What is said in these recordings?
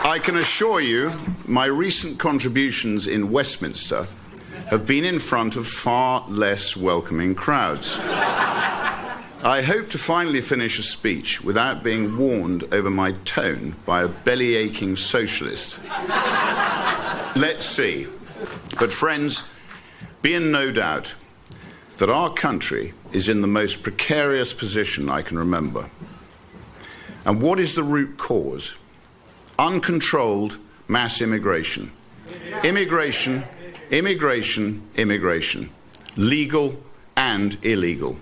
I can assure you my recent contributions in Westminster have been in front of far less welcoming crowds. I hope to finally finish a speech without being warned over my tone by a belly-aching socialist. Let's see. But friends, be in no doubt that our country is in the most precarious position I can remember. And what is the root cause? Uncontrolled mass immigration. Immigration, immigration, immigration. Legal and illegal.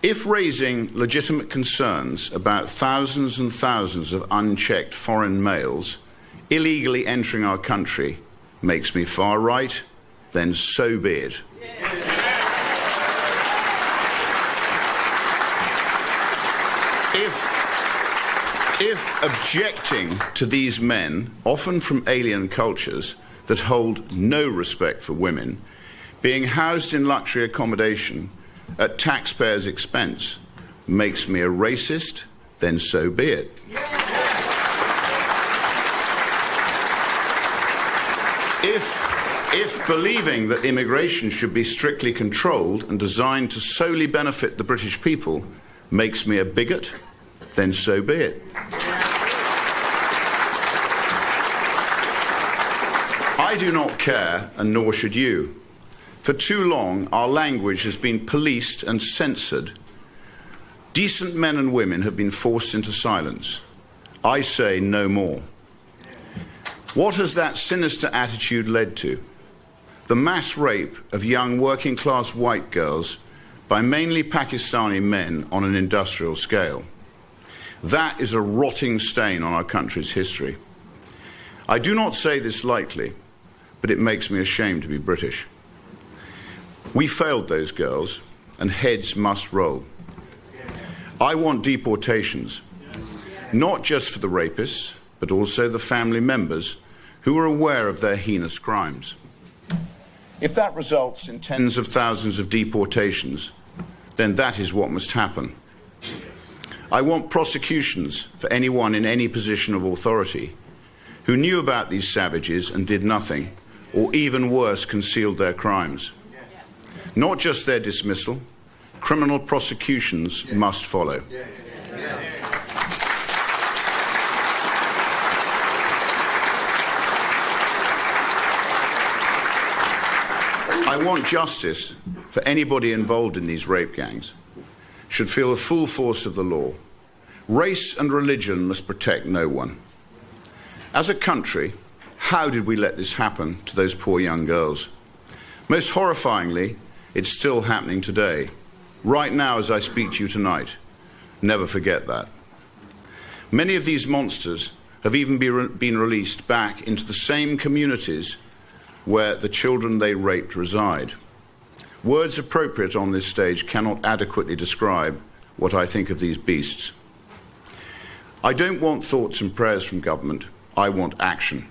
If raising legitimate concerns about thousands and thousands of unchecked foreign males illegally entering our country makes me far right, then so be it. If objecting to these men, often from alien cultures that hold no respect for women, being housed in luxury accommodation at taxpayers' expense makes me a racist, then so be it. If believing that immigration should be strictly controlled and designed to solely benefit the British people makes me a bigot, then so be it. I do not care, and nor should you. For too long, our language has been policed and censored. Decent men and women have been forced into silence. I say no more. What has that sinister attitude led to? The mass rape of young working-class white girls by mainly Pakistani men on an industrial scale. That is a rotting stain on our country's history. I do not say this lightly, but it makes me ashamed to be British. We failed those girls, and heads must roll. I want deportations, not just for the rapists, but also the family members who are aware of their heinous crimes. If that results in tens of thousands of deportations, then that is what must happen. I want prosecutions for anyone in any position of authority who knew about these savages and did nothing, or even worse, concealed their crimes. Not just their dismissal, criminal prosecutions must follow. I want justice for anybody involved in these rape gangs. Should feel the full force of the law. Race and religion must protect no one. As a country, how did we let this happen to those poor young girls? Most horrifyingly, it's still happening today, right now as I speak to you tonight. Never forget that. Many of these monsters have even been released back into the same communities where the children they raped reside. Words appropriate on this stage cannot adequately describe what I think of these beasts. I don't want thoughts and prayers from government. I want action.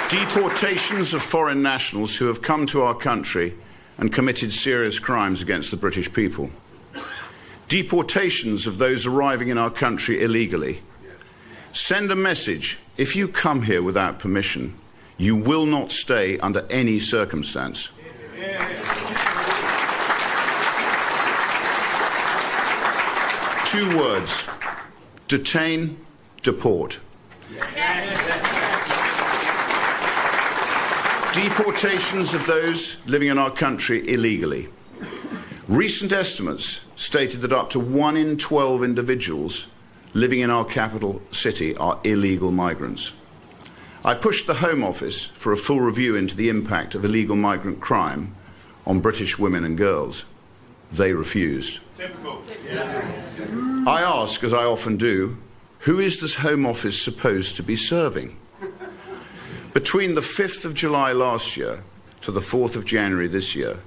Deportations of foreign nationals who have come to our country and committed serious crimes against the British people. Deportations of those arriving in our country illegally. Send a message: if you come here without permission, you will not stay under any circumstance. Two words: detain, deport. Deportations of those living in our country illegally. Recent estimates stated that up to 1 in 12 individuals living in our capital city are illegal migrants. I pushed the Home Office for a full review into the impact of illegal migrant crime on British women and girls. They refused. Typical. I ask, as I often do, who is this Home Office supposed to be serving? Between the 5th of July last year to the 4th of January this year,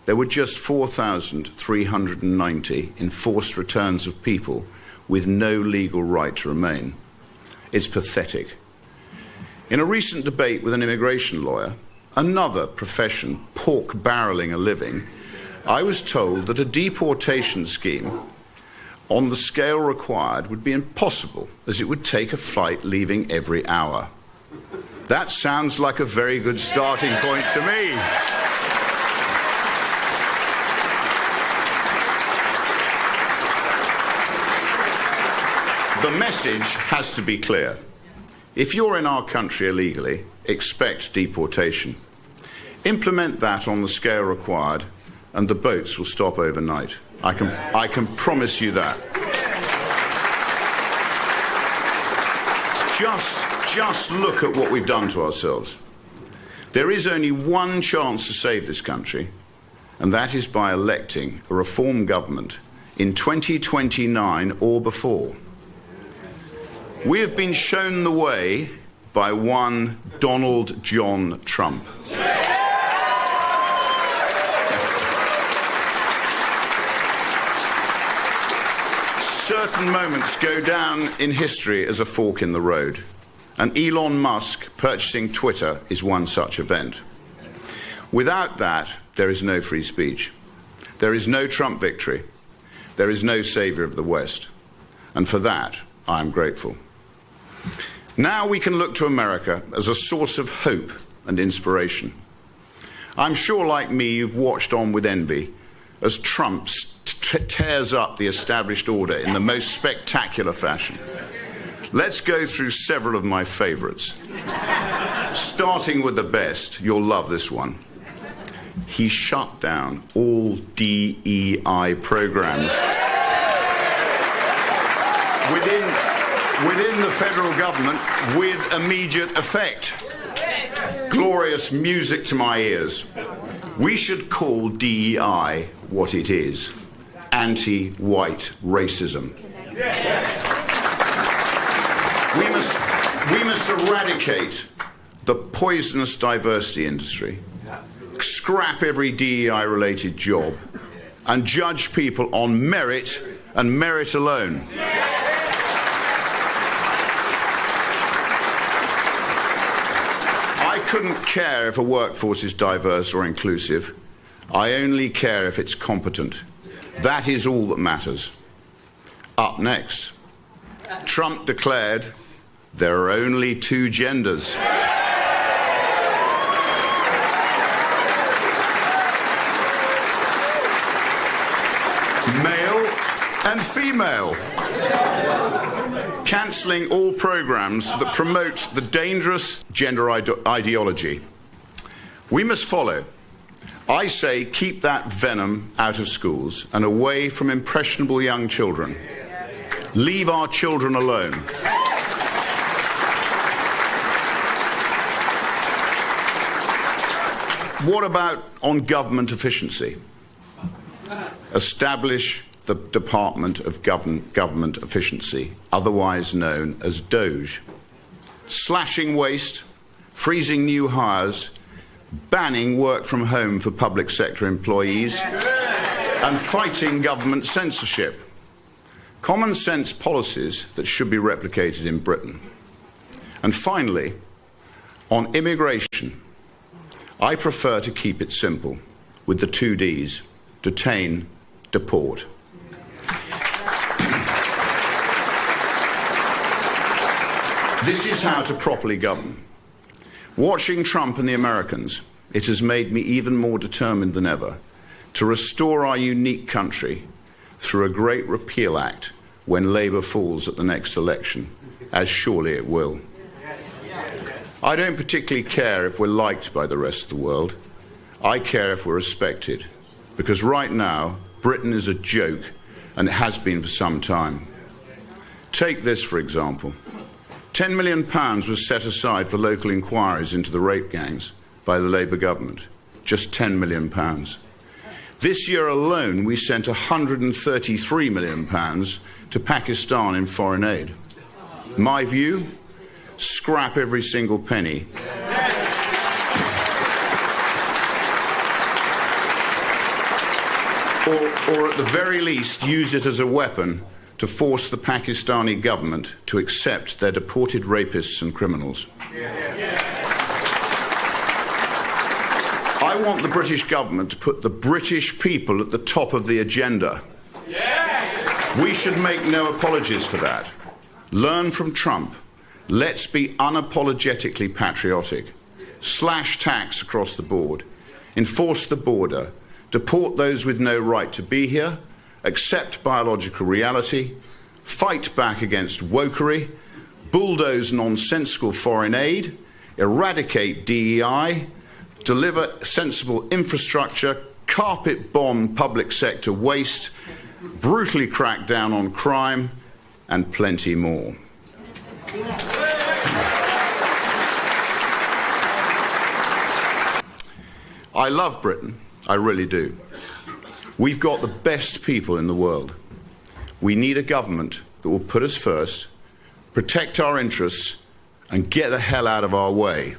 there were just 4,390 enforced returns of people with no legal right to remain. It's pathetic. In a recent debate with an immigration lawyer, another profession pork-barreling a living, I was told that a deportation scheme on the scale required would be impossible, as it would take a flight leaving every hour. That sounds like a very good starting point to me. The message has to be clear. If you're in our country illegally, expect deportation. Implement that on the scale required, and the boats will stop overnight. I can promise you that. Just look at what we've done to ourselves. There is only one chance to save this country, and that is by electing a reform government in 2029 or before. We have been shown the way by one Donald John Trump. Certain moments go down in history as a fork in the road, and Elon Musk purchasing Twitter is one such event. Without that, there is no free speech. There is no Trump victory. There is no saviour of the West. And for that, I am grateful. Now we can look to America as a source of hope and inspiration. I'm sure, like me, you've watched on with envy as Trump tears up the established order in the most spectacular fashion. Let's go through several of my favourites. Starting with the best, you'll love this one. He shut down all DEI programs within the federal government with immediate effect. Glorious music to my ears. We should call DEI what it is: anti-white racism. We must eradicate the poisonous diversity industry, scrap every DEI-related job, and judge people on merit and merit alone. I couldn't care if a workforce is diverse or inclusive. I only care if it's competent. That is all that matters. Up next, Trump declared there are only two genders. Male and female. Cancelling all programs that promote the dangerous gender ideology. We must follow. I say keep that venom out of schools and away from impressionable young children. Leave our children alone. What about on government efficiency? Establish the Department of Government Efficiency, otherwise known as DOGE. Slashing waste, freezing new hires, banning work from home for public sector employees, and fighting government censorship. Common sense policies that should be replicated in Britain. And finally, on immigration, I prefer to keep it simple with the two Ds: detain, deport. This is how to properly govern. Watching Trump and the Americans, it has made me even more determined than ever to restore our unique country through a great repeal act when Labour falls at the next election, as surely it will. I don't particularly care if we're liked by the rest of the world. I care if we're respected, because right now, Britain is a joke, and it has been for some time. Take this, for example. £10 million was set aside for local inquiries into the rape gangs by the Labour government. Just £10 million. This year alone, we sent £133 million to Pakistan in foreign aid. My view? Scrap every single penny. Or at the very least, use it as a weapon to force the Pakistani government to accept their deported rapists and criminals. I want the British government to put the British people at the top of the agenda. We should make no apologies for that. Learn from Trump. Let's be unapologetically patriotic. Slash tax across the board. Enforce the border. Deport those with no right to be here. Accept biological reality. Fight back against wokery. Bulldoze nonsensical foreign aid. Eradicate DEI. Deliver sensible infrastructure. Carpet bomb public sector waste. Brutally crack down on crime. And plenty more. I love Britain, I really do. We've got the best people in the world. We need a government that will put us first, protect our interests, and get the hell out of our way.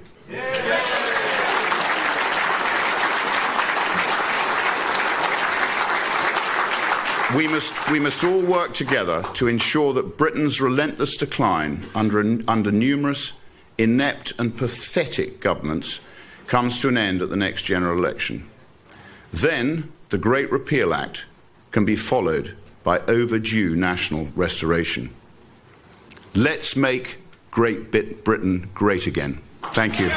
We must all work together to ensure that Britain's relentless decline under numerous inept and pathetic governments comes to an end at the next general election. Then the Great Repeal Act can be followed by overdue national restoration. Let's make Great Britain great again. Thank you.